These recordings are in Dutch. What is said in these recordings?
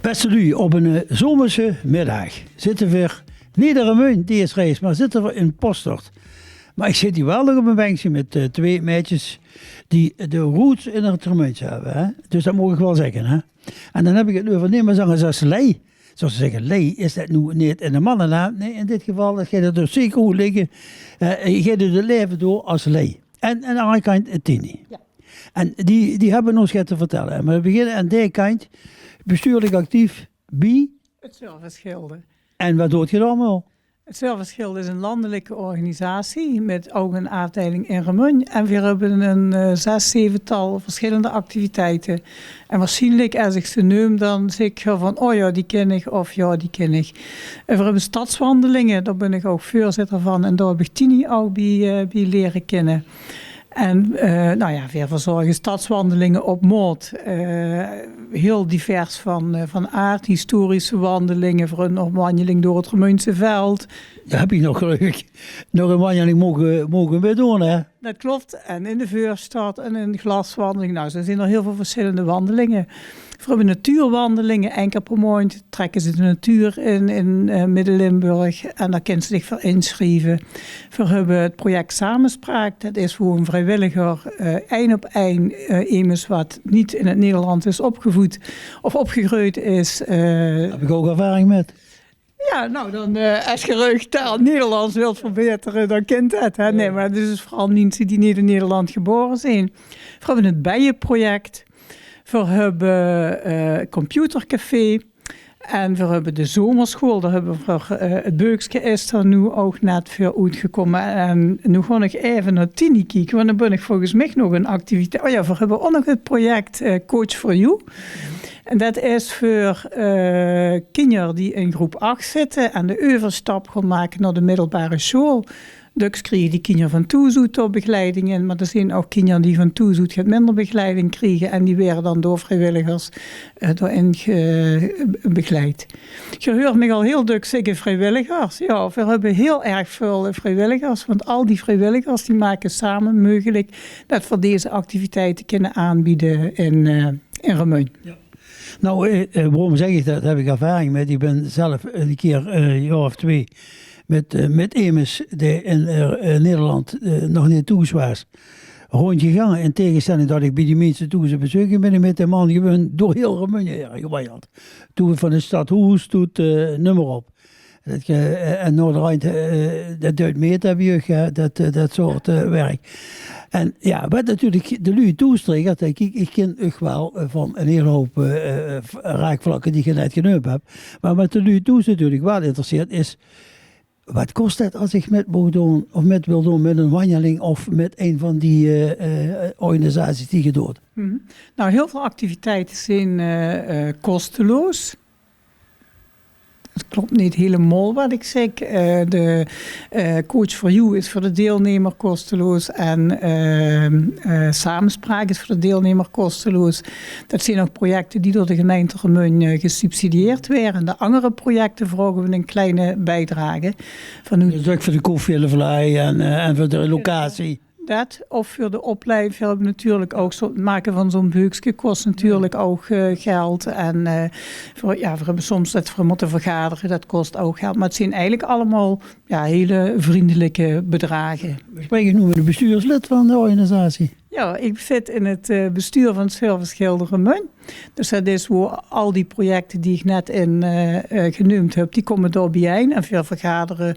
Beste u, op een zomerse middag zitten we niet in Remeun, deze reis, maar zitten we in Postort. Maar ik zit hier wel nog op een bankje met twee meisjes die de roots in het Remeuntje hebben. Hè? Dus dat mag ik wel zeggen. Hè? En dan heb ik het over nemen zoals lei. Zoals ze zeggen, lei is dat nu niet in de mannennaam. Nee, in dit geval dat gaat het dus zeker goed liggen. Je gaat het leven door als lei. En aan de andere kant het tini. Ja. En die hebben ons wat te vertellen. Maar we beginnen aan deze kant. Bestuurlijk actief bij het Service-Gilde. En wat doet je dan allemaal? Het Service-Gilde is een landelijke organisatie met ook een afdeling in Remeun. En we hebben een 6-7-tal verschillende activiteiten. En waarschijnlijk als ik ze noem, dan zeg ik van, oh ja, die ken ik, of ja, die ken ik. En we hebben stadswandelingen, daar ben ik ook voorzitter van. En daar heb ik Tini ook bij leren kennen. En we verzorgen stadswandelingen op moord. Heel divers van aard. Historische wandelingen voor een wandeling door het Remeunse veld. Daar heb ik nog gelukkig nog een wandeling mogen we doen, hè? Dat klopt. En in de Veurstad en in de glaswandeling. Nou, er zijn er heel veel verschillende wandelingen. We hebben natuurwandelingen, één keer per maand trekken ze de natuur in Midden-Limburg en daar kunnen ze zich voor inschrijven. We hebben het project Samenspraak, dat is voor een vrijwilliger 1-op-1 iemand wat niet in het Nederlands is opgevoed of opgegroeid is. Heb ik ook ervaring met. Ja, nou dan als je taal Nederlands wilt verbeteren, dan kent het. Hè? Nee, maar het is dus vooral mensen die niet in Nederland geboren zijn. We hebben het Bijenproject. We hebben computercafé en we hebben de zomerschool. Daar hebben we het Beukske is er nu ook net voor uitgekomen. En nu ga ik even naar Tini kijken, want dan ben ik volgens mij nog een activiteit. Oh ja, we hebben ook nog het project Coach for You. En dat is voor kinderen die in groep 8 zitten en de overstap gaan maken naar de middelbare school. Dus krijgen die kinderen van toezoet op begeleiding in, maar er zijn ook kinderen die van toezoet het minder begeleiding krijgen en die werden dan door vrijwilligers daarin begeleid. Je hoort me al heel druk zeggen vrijwilligers. Ja, we hebben heel erg veel vrijwilligers, want al die vrijwilligers die maken samen mogelijk dat we deze activiteiten kunnen aanbieden in Remeun. Ja. Nou, waarom zeg ik dat? Daar heb ik ervaring met. Ik ben zelf een keer een jaar of 2 met Emes, die in Nederland nog niet toe was, rondje gegaan. In tegenstelling dat ik bij die mensen toe ze bezoeken, ben ik met de man gewoon door heel Remeun gewandeld. Toen van de stad Hoes tot nummer op. En Noorderrijn, dat duidt meer dat soort werk. En ja, wat natuurlijk de lui toestreekt, ik ken ook wel van een hele hoop raakvlakken die je net genoemd hebt. Maar wat de lui toest natuurlijk wel interesseert is, wat kost het als ik met wil doen, of met wil doen met een wandeling of met een van die organisaties die je doet? Mm-hmm. Nou, heel veel activiteiten zijn kosteloos. Het klopt niet helemaal wat ik zeg. De Coach for You is voor de deelnemer kosteloos en Samenspraak is voor de deelnemer kosteloos. Dat zijn ook projecten die door de gemeente Remeun gesubsidieerd werden. De andere projecten vragen we een kleine bijdrage. Dus ook voor de koffie en de vlaai en voor de locatie. Dat, of voor de opleiding, we hebben natuurlijk ook het maken van zo'n Beukske kost natuurlijk ook geld. En we hebben soms dat we moeten vergaderen, dat kost ook geld. Maar het zijn eigenlijk allemaal hele vriendelijke bedragen. We spreken nu met de bestuurslid van de organisatie. Ja, ik zit in het bestuur van het Service-Gilde Remeun. Dus dat is waar al die projecten die ik net genoemd heb, die komen door bijeen. En we vergaderen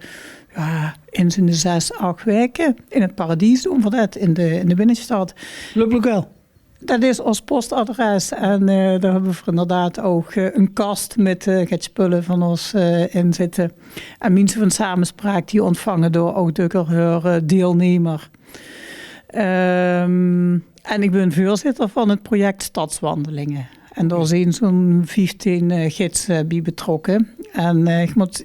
eens in de 6-8 weken. In het Paradies doen we dat, in de binnenstad. Lokaal. Dat is ons postadres. En daar hebben we inderdaad ook een kast met het spullen van ons in zitten. En mensen van Samenspraak die ontvangen door ook hun deelnemer. En ik ben voorzitter van het project Stadswandelingen. En daar zijn zo'n 15 gidsen bij betrokken. En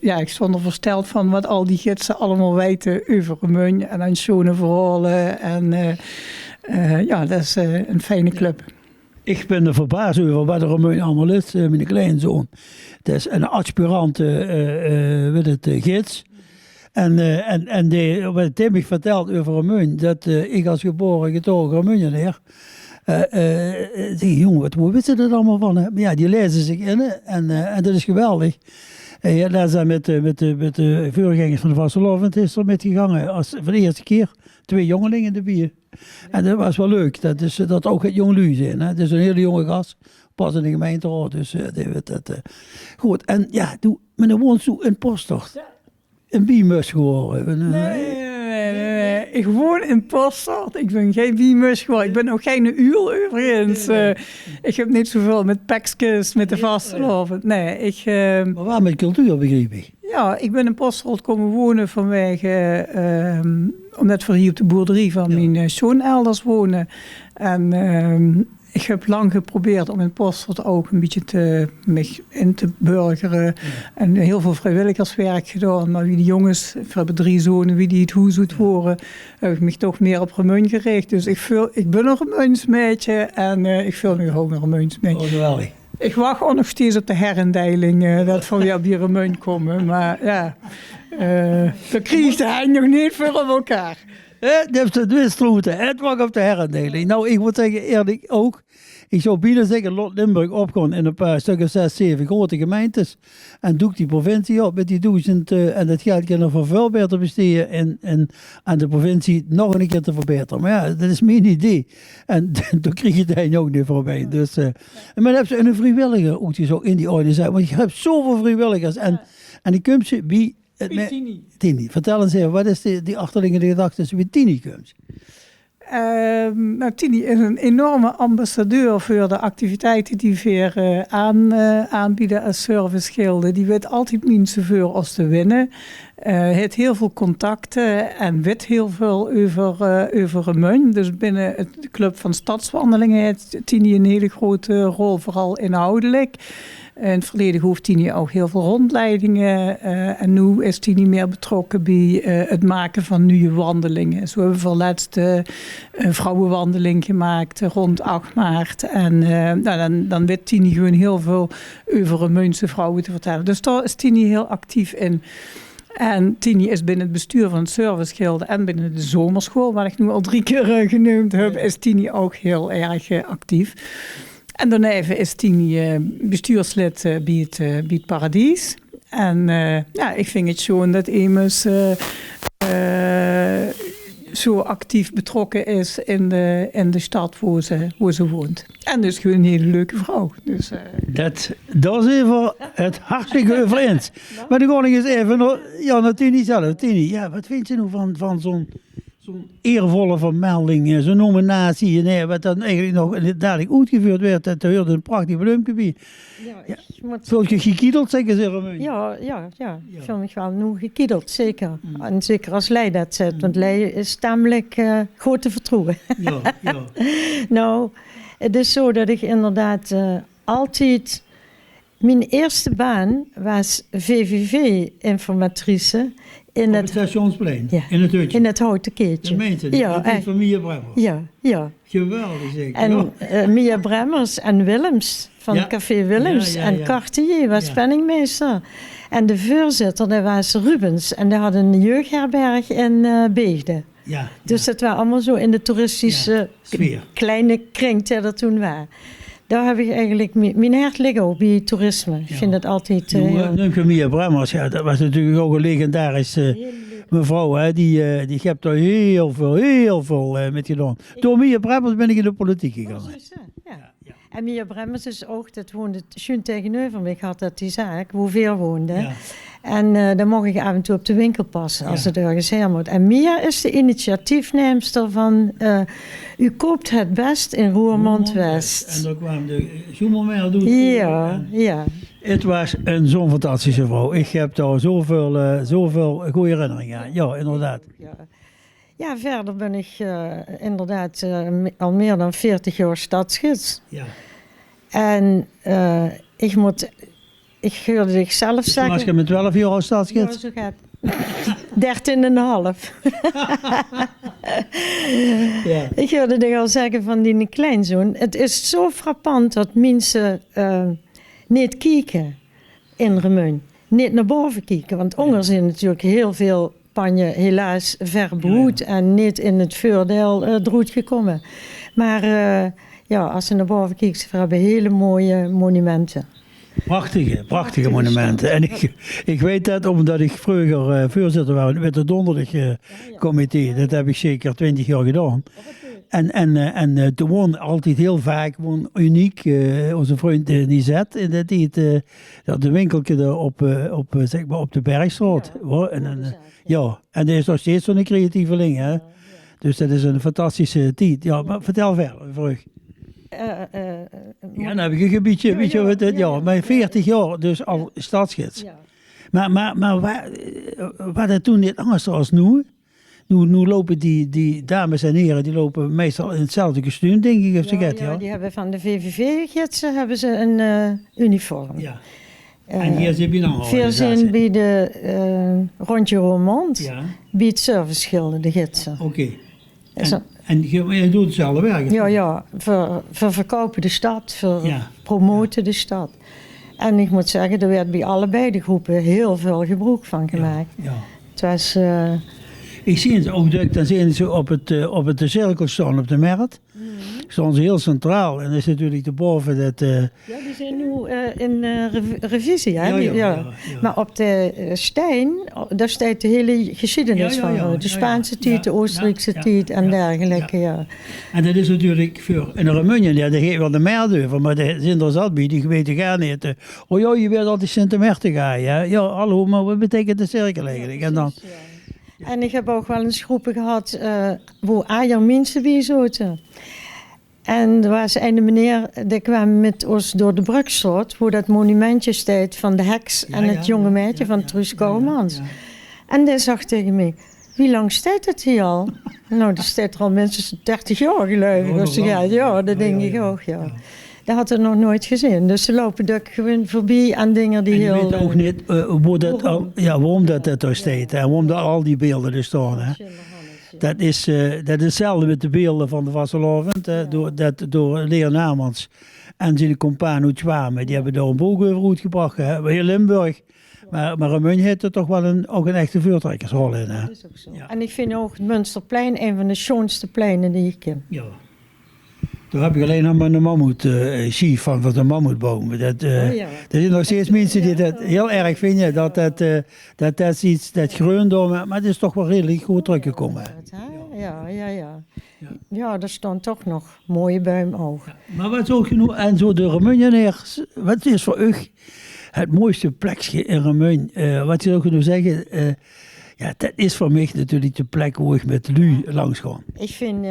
ik stond er versteld van wat al die gidsen allemaal weten over Remeun. En aan schone verhalen. En dat is een fijne club. Ik ben er verbaasd over wat de Remeun allemaal is. Mijn kleinzoon. Dat is een aspirant gids. Wat Tim mij vertelt over Remun, dat ik als geboren getogen Remunjeneer, jongen, wat weten ze er allemaal van? Hè? Maar ja, die lezen zich in en dat is geweldig. Ja, daar zijn met de voorgangers van de Vastelovend is er met gegaan als voor de eerste keer 2 jongelingen erbij. En dat was wel leuk, dat ook het jongelui zijn. Hè? Het is een hele jonge gast, pas in de gemeenteraad. Dus goed, en ja, maar dan woont zo in Postort. Een biemus geworden. Nee. Ik woon in Postort. Ik ben geen biemus geworden. Ik ben ook geen uur overigens. Ik heb niet zoveel met pekskes, met de Vastelovend. Nee, maar waar met cultuur, begreep ik? Ja, ik ben in Postort komen wonen vanwege... omdat we hier op de boerderie van mijn zoon elders wonen. En ik heb lang geprobeerd om in Postort ook een beetje me in te burgeren. Ja. En heel veel vrijwilligerswerk gedaan. Maar wie de jongens, we hebben 3 zonen, wie die het hoe zoet horen, heb ik me toch meer op Remun gericht. Dus ik ben een Remunsmeidje en ik voel me ook een Remunsmeidje. Oh, geweldig. Ik wacht ook nog steeds op de herindeling, dat van weer op die Remun komen. Maar ja, dat kreeg hij nog niet voor op elkaar. Dat is de dwistroute. Het wacht op de herindeling. Nou, ik moet zeggen, eerlijk ook. Ik zou bijna zeggen, Lot Limburg opgaan in een paar stukken 6, 7 grote gemeentes. En doe ik die provincie op met die 1000. En dat geld kan er voor veel beter besteden. En aan de provincie nog een keer te verbeteren. Maar ja, dat is mijn idee. En dan krijg je het eigenlijk ook niet voorbij. Dus, maar dan heb ze een vrijwilliger ook die zo in die organisatie. Want je hebt zoveel vrijwilligers. En die komt ze bij... Tini. Vertel eens even, wat is die achterliggende gedachte wie Tini komt? Tini is een enorme ambassadeur voor de activiteiten die we aanbieden als servicegilden. Die weet altijd niet zoveel als te winnen. Heeft heel veel contacten en weet heel veel over Remun. Dus binnen de club van stadswandelingen heeft Tini een hele grote rol, vooral inhoudelijk. In het verleden hoeft Tini ook heel veel rondleidingen. En nu is Tini meer betrokken bij het maken van nieuwe wandelingen. Zo hebben we voor laatst een vrouwenwandeling gemaakt rond 8 maart. En dan weet Tini gewoon heel veel over Remunse vrouwen te vertellen. Dus daar is Tini heel actief in. En Tini is binnen het bestuur van het Servicegilde en binnen de zomerschool, waar ik nu al 3 keer genoemd heb, is Tini ook heel erg actief. En daarna is Tini bestuurslid bij het Paradies. En ik vind het zo dat Emus zo actief betrokken is in de stad waar ze woont. En dus gewoon een hele leuke vrouw. Dus, dat is even het hartstikke over eens. Maar dan ga ik eens even naar Tini zelf. Tini, ja, wat vind je nou van zo'n eervolle vermelding, zo'n nominatie, wat dan eigenlijk nog dadelijk uitgevoerd werd, dat hoorde een prachtig bloemke bij. Ja, zoals je gekiedeld, zeggen ze Remun. Ja, ik vind me wel nu gekiedeld, zeker. En zeker als Lei dat zet, want Lei is tamelijk goed te vertrouwen. Ja. Nou, het is zo dat ik inderdaad altijd... Mijn eerste baan was VVV-informatrice in het stationsplein, in het hutje. In het houten keertje. Dat meent het, dat is van Mia Bremmers. Ja. Geweldig zeker. En Mia Bremmers en Willems van Café Willems en Cartier was penningmeester. En de voorzitter, dat was Rubens en die had een jeugdherberg in Beegde. Ja, dus dat was allemaal zo in de toeristische kleine kring die er toen was. Daar heb ik eigenlijk... Mijn hart ligt ook bij toerisme. Ik vind het altijd... Mia Bremmers, dat was natuurlijk ook een legendarische mevrouw. Hè, die hebt daar heel veel met gedaan. Door Mia Bremmers ben ik in de politiek gegaan. Ja. En Mia Bremmers is ook... Dat woonde schuin tegenover me. Ik had dat die zaak, hoe ver woonde. Ja. En dan mocht ik af en toe op de winkel passen als het ergens heen moet. En Mia is de initiatiefneemster van U koopt het best in Roermond-West. En daar kwam de Schoemelmeer doen. Ja. Het was zo'n fantastische vrouw. Ik heb daar zoveel goede herinneringen aan. Ja, inderdaad. Ja, verder ben ik inderdaad al meer dan 40 jaar stadsgids. Ja. En ik hoorde ik zelf zeggen... Was je met 12 jaar als stadsgids? Ja, zo gaat 13,5. Ja. Ik hoorde ik al zeggen van die kleinzoon. Het is zo frappant dat mensen niet kijken in Remun. Niet naar boven kijken. Want onder zijn natuurlijk heel veel Panje helaas verbehoed en niet in het voordeel droed gekomen. Maar als je naar boven kijkt, we hebben hele mooie monumenten. Prachtige monumenten. En ik weet dat omdat ik vroeger voorzitter was met het Donderdagcomité. Dat heb ik zeker 20 jaar gedaan. En toen woonde altijd heel vaak, uniek, onze vriend Nizet, in de tijd, de winkeltje daar op de Bergstraat. Ja, en dat is nog steeds zo'n creatieveling, hè. Dus dat is een fantastische tijd. Ja, maar vertel verder, vroeg. Ja, dan heb ik een gebiedje, maar 40 jaar dus al stadsgids. Ja. Maar wat het toen niet anders als nu? Nu lopen die dames en heren, die lopen meestal in hetzelfde kostuum, denk ik. Ja, die hebben van de VVV-gidsen hebben ze een uniform. Ja. En hier heb je nog een organisatie? Bij de Rondje Roermond, bij het serviceschilden, de gidsen. Oké. En je doet hetzelfde werk? Ja, voor verkopen de stad, voor promoten de stad. En ik moet zeggen, er werd bij allebei de groepen heel veel gebruik van gemaakt. Ja. Het was... Ik zie het ook, dan zien ze op het cirkel staan op de markt. Staan ze heel centraal. En dan is natuurlijk erboven dat... Ja, die zijn nu in revisie, hè? Ja. Maar op de steen, daar staat de hele geschiedenis van. De Spaanse tijd, de Oostenrijkse tijd en dergelijke, ja. En dat is natuurlijk voor een Remunje, dat geeft wel de meerdeur, maar de zijn er zat bij, die weten gar niet. Je weet altijd Sint-Maarten gaan, ja. Ja, hallo, maar wat betekent de cirkel eigenlijk? En dan... En ik heb ook wel eens groepen gehad waar Ajer mensen bij zaten. En er was een meneer, die kwam met ons door de Brugstraat, waar dat monumentje staat van de heks en het jonge meisje van Truus Kouwmans. En die zag tegen mij, wie lang staat het hier al? Nou, dat staat er al minstens 30 jaar geloof ik. Ja, dat denk ik ook, ja. Dat had ik nog nooit gezien. Dus ze lopen er gewoon voorbij aan dingen die heel... En je weet ook niet waarom dat er staat. En waarom dat al die beelden er staan. Hè. Dat is hetzelfde met de beelden van de Vasselovend. Door Leo Namans en zijn compaan Oetjwame. Die hebben daar een boog over uitgebracht. Bij Limburg. Maar Remunje heeft er toch wel ook een echte vuurtrekkersrol in. Hè. Dat is ook zo. Ja. En ik vind ook het Münsterplein een van de schoonste pleinen die ik ken. Ja. Daar heb ik alleen nog maar een mammoet van de mammoetboom. Dat zijn nog steeds mensen die dat heel erg vinden. Dat is iets dat groen door, maar het is toch wel redelijk goed teruggekomen. Ja, er staan toch nog mooie bomen ook. Ja, maar wat ook genoeg, en zo de Remunjeneers, wat is voor u het mooiste plekje in Remun? Wat je ook genoeg zeggen... dat is voor mij natuurlijk de plek waar ik met Lu langs ga. Ik vind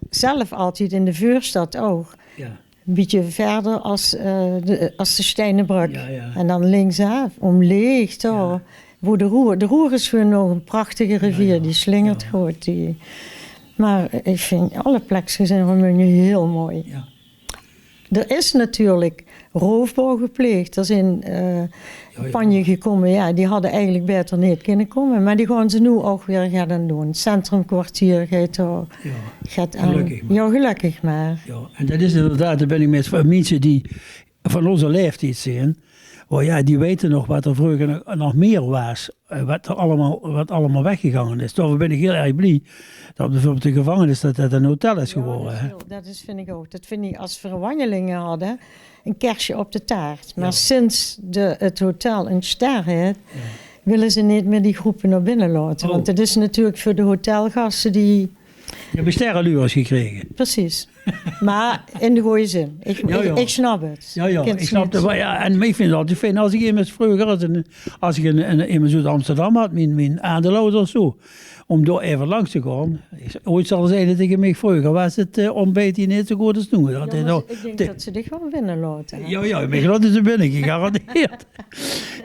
zelf altijd in de Vuurstad ook. Ja. Een beetje verder als de Steinenbrug. Ja. En dan linksaf, omleeg, waar de Roer is gewoon nog een prachtige rivier. Die slingert goed. Maar ik vind alle plekjes in Remunje heel mooi. Ja. Er is natuurlijk roofbouw gepleegd. Er zijn Panje gekomen, die hadden eigenlijk beter niet kunnen komen. Maar die gaan ze nu ook weer gaan doen. Het centrumkwartier gaat aan. Gelukkig maar. Ja, en dat is inderdaad, daar ben ik met mensen die van onze leeftijd zijn. Die weten nog wat er vroeger nog meer was. Wat allemaal weggegaan is. Daarvoor ben ik heel erg blij dat bijvoorbeeld de gevangenis dat een hotel is geworden. Dat vind ik ook. Dat vind ik als we wandelingen hadden, een kerstje op de taart. Maar sinds het hotel een ster heeft, willen ze niet meer die groepen naar binnen laten. Want het is natuurlijk voor de hotelgasten die... Je hebt sterrenluurs gekregen. Precies. Maar in de goede zin. Ik snap het. Ik snap het. En ik vind het altijd fijn als ik iemand vroeger, als ik in Zuid-Amsterdam had, mijn aandeelhouder of zo, om door even langs te gaan. Ooit zal zeiden tegen mij vroeger, was het ontbijt hier niet zo goed als toen. Ik denk dat ze dich gewoon binnen laten. Ja, mij laten ze binnen, gegarandeerd.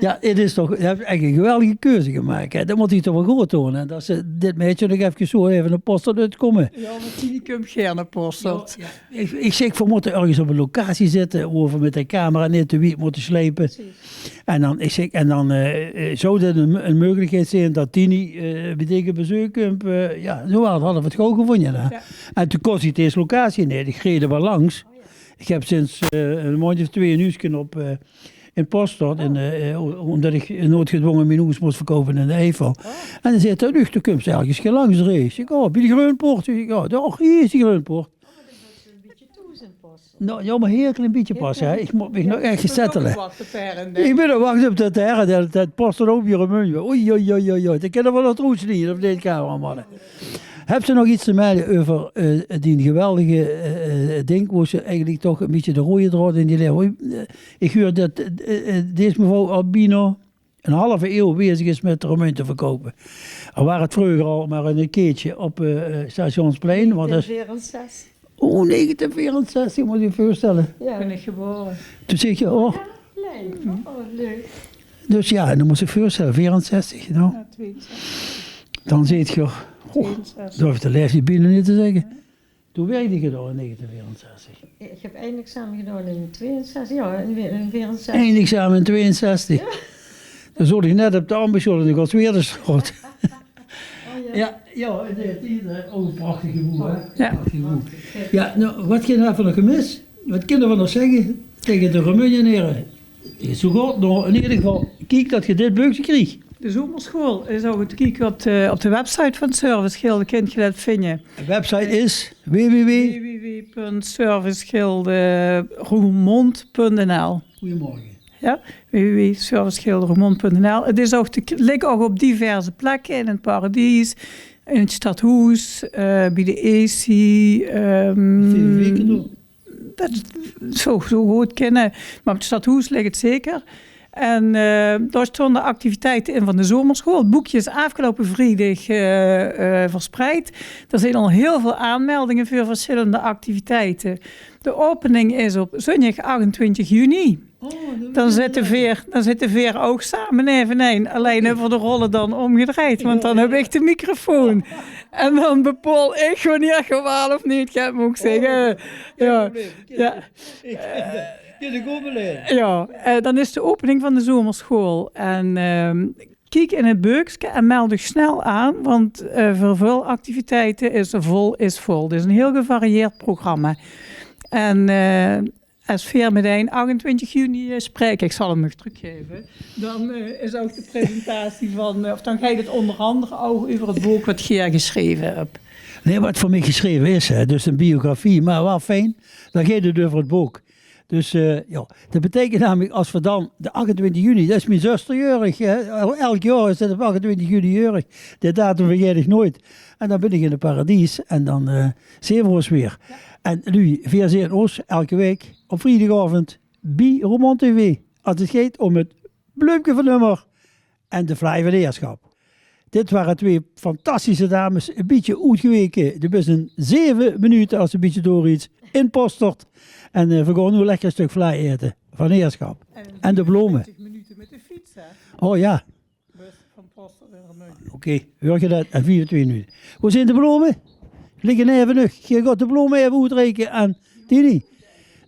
Het is toch, je hebt echt een geweldige keuze gemaakt. Hè. Dat moet hij toch wel goed doen. En dat ze dit meisje nog even een post uitkomen. Ja, maar die komt geen post. Ik zeg, we moeten ergens op een locatie zitten, over met de camera niet te wiet moeten slepen. En dan zou dat een mogelijkheid zijn dat Tini betekent bezoek komt. Zo hadden we het gewoon gevonden. Hè. Ja. En toen kost hij deze locatie niet. Ik reed er wel langs. Ik heb sinds een maandje of 2 een huisje in Poststad. Omdat ik noodgedwongen mijn hoes moest verkopen in de Eifel. En dan zei hij, nu, toen komt ze ergens langs de race. Ik bij de Groenpoort. Hier is die Groenpoort. Nou, ja, maar een heel klein beetje pas. Hè. Ik moet me nog echt settelen. Ik ben nog wacht op dat terren. Dat past er ook weer een muntje. Oei. Dat kennen we dat roes niet, op deze camera. Heb je nog iets te melden over die geweldige ding, waar ze eigenlijk toch een beetje de rode draad in die leer. Ik hoor dat deze mevrouw Albino een halve eeuw bezig is met Romein te verkopen. Er waren het vroeger al maar een keertje op Stationsplein. 1964, moet je je voorstellen. Ja, ben ik geboren. Toen zeg je, oh. Leuk. Dus ja, dan moet je voorstellen, 64. Nou. Ja, 62. Dan zit je, durf de les binnen niet te zeggen. Toen werkte je door in 1964. Ik heb eindexamen gedaan in 62, ja, in 64. Eindexamen in 62. Ja. Dan zat ik net op de ambition en ik was weer de schot. Ja, een prachtige boel, hè? Ja. Ja, nou, wat kan je daarvan nog gemist? Wat kunnen we nog zeggen tegen de Romeinen? Zo goed, nou, in ieder geval, kijk dat je dit beukje kreeg. De zomerschool is ook goed kijken op de website van Servicegilde, kunt je dat vinden. De website is www.servicegilderoermond.nl. Goedemorgen. Ja, www.servicegilderoermond.nl. Het is ook ligt ook op diverse plekken, in het Paradies, in het Stadhuis, bij de EC. Dat zo goed kennen, maar op het Stadhuis ligt het zeker. En daar stonden activiteiten in van de zomerschool. Het boekje is afgelopen vrijdag verspreid. Er zijn al heel veel aanmeldingen voor verschillende activiteiten. De opening is op zondag 28 juni. Dan zit de veer ook samen eveneen. Alleen hebben we de rollen dan omgedraaid, want dan heb ik de microfoon. En dan bepaal ik wanneer je wel of niet gaat, moet ik zeggen. Ja. Dan is de opening van de zomerschool. En kijk in het boekje en meld je snel aan, want voor veel activiteiten is vol. Het is een heel gevarieerd programma. En als Veer meteen 28 juni spreekt, ik zal hem nog teruggeven, dan is ook de presentatie van, of dan ga je het onder andere ook over het boek wat Geer geschreven hebt. Nee, wat voor mij geschreven is, hè, dus een biografie, maar wel fijn, dan gaat het over het boek. Dus dat betekent namelijk, als we dan de 28 juni, dat is mijn zuster jeurig, elk jaar is het op 28 juni jeurig, die datum vergeet ik nooit. En dan ben ik in het Paradies en dan zien we ons weer. Ja. En nu, via ZNO's, elke week op vrijdagavond bij Roermond TV. Als het gaat om het Bleupje van Nummer en de Vlaai van Heerschap. Dit waren twee fantastische dames, een beetje uitgeweken. Er is een 7 minuten als een beetje door iets in Poststad. En we gaan nu lekker een stuk vlaai eten van Heerschap. En de bloemen. 20 minuten met de fiets, hè? Oh ja. Van Poststad naar Roermond. Oké, hoor je dat? En 24 minuten. Hoe zijn de bloemen? Liggen even nog. Je gaat de bloemen even uitrekenen aan Tini.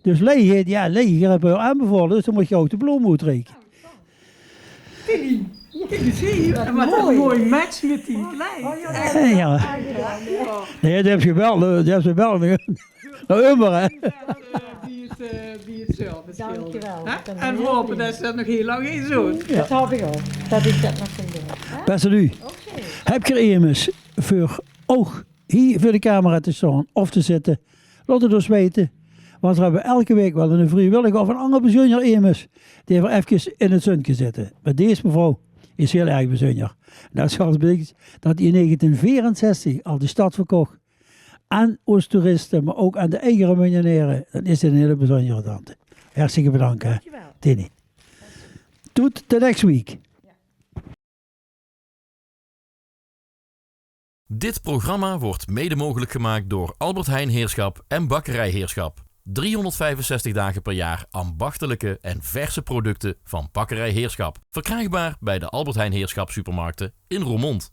Dus leeg, je hebt je aanbevolen, dus dan moet je ook de bloemen uitrekenen. Tini, zie je? En wat een mooi match met die klein. Ja. Nee, dat heb je wel. Dat heb je wel. Nou, Umber, hè. Wie het service. Dankjewel. En we hopen dat ze dat nog heel lang in zo. Dat hoop ik ook. Dat ik dat nog kan doen. Beste nu. Heb je er immers voor oog hier voor de camera te staan of te zitten? Laat het ons weten. Want we hebben elke week wel een vrijwilliger of een andere bijzonder immers die even in het zonnetje zitten. Maar deze mevrouw is heel erg bijzonder. Dat is zelfs dat hij in 1964 al de stad verkocht. Aan Oost-toeristen, maar ook aan de eigen Roemeniëren. Dan is dit een hele bijzondere tante. Hartstikke bedankt, hè, Tini. Tot the next week. Dit programma wordt mede mogelijk gemaakt door Albert Heijn Heerschap en Bakkerij Heerschap. 365 dagen per jaar ambachtelijke en verse producten van Bakkerij Heerschap. Verkrijgbaar bij de Albert Heijn Heerschap supermarkten in Roermond.